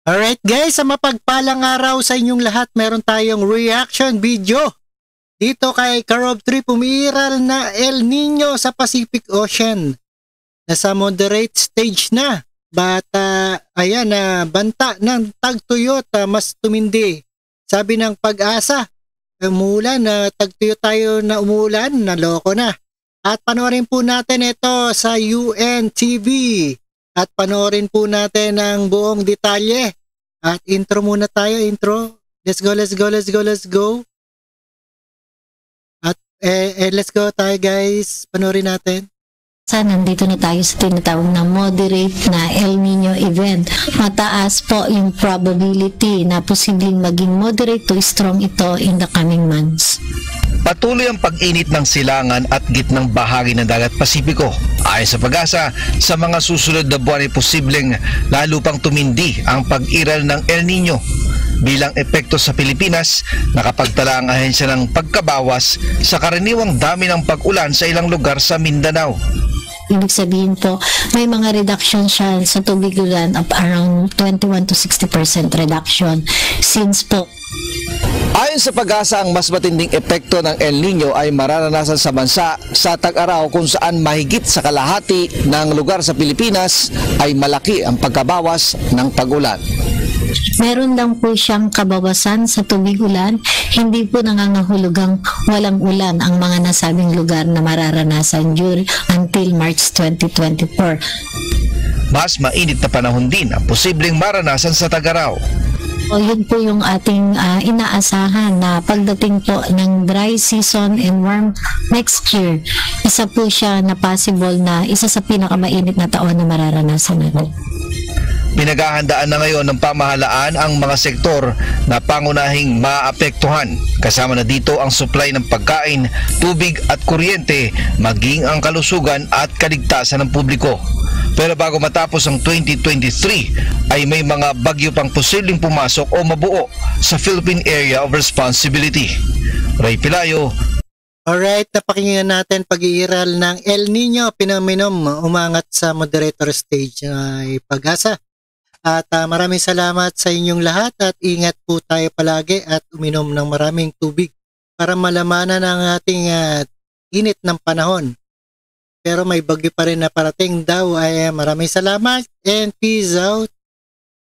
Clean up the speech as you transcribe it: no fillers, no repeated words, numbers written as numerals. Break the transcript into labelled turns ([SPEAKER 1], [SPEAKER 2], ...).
[SPEAKER 1] Alright guys, sa mapagpalang araw sa inyong lahat, meron tayong reaction video. Dito kay Karob 3, pumiral na El Nino sa Pacific Ocean. Nasa moderate stage na. Ayan na, banta ng tagtuyot, mas tumindi. Sabi ng Pag-asa, umuulan, tagtuyot tayo na umuulan, naloko na. At panoorin po natin ito sa UNTV. At panoorin po natin ang buong detalye. At intro muna tayo, intro. Let's go. At let's go tayo guys. Panoorin natin.
[SPEAKER 2] Nandito na tayo sa tinatawag na moderate na El Nino event. Mataas po yung probability na posibleng maging moderate to strong ito in the coming months.
[SPEAKER 3] Patuloy ang pag-init ng silangan at gitnang bahagi ng dagat Pasipiko. Ayon sa Pag-asa, sa mga susunod na buwan ay posibleng lalo pang tumindi ang pag-iral ng El Nino. Bilang epekto sa Pilipinas, nakapagtala ang ahensya ng pagkabawas sa karaniwang dami ng pag-ulan sa ilang lugar sa Mindanao.
[SPEAKER 2] Ibig sabihin po, may mga reduction siya sa tubig ulan of around 21 to 60% reduction since po.
[SPEAKER 3] Ayon sa Pag-asa, ang mas matinding epekto ng El Nino ay mararanasan sa bansa sa tag-araw kung saan mahigit sa kalahati ng lugar sa Pilipinas ay malaki ang pagkabawas ng pag-ulan.
[SPEAKER 2] Meron lang po siyang kabawasan sa tubig ulan, hindi po nangangahulugang walang ulan ang mga nasabing lugar na mararanasan until March 2024.
[SPEAKER 3] Mas mainit na panahon din ang posibleng maranasan sa tag-araw.
[SPEAKER 2] O yun po yung ating inaasahan na pagdating po ng dry season and warm next year, isa po siya na possible na isa sa pinakamainit na taon na mararanasan natin.
[SPEAKER 3] Pinaghahandaan na ngayon ng pamahalaan ang mga sektor na pangunahing maapektuhan. Kasama na dito ang supply ng pagkain, tubig at kuryente, maging ang kalusugan at kaligtasan ng publiko. Pero bago matapos ang 2023 ay may mga bagyo pang posibleng pumasok o mabuo sa Philippine Area of Responsibility. Ray Pilayo.
[SPEAKER 1] Alright, napakinggan natin pag-iiral ng El Nino phenomenon umangat sa moderator stage ay Pag-asa. At maraming salamat sa inyong lahat at ingat po tayo palagi at uminom ng maraming tubig para malamanan ang ating init ng panahon. Pero may bagyo pa rin na parating daw ay maraming salamat and peace out.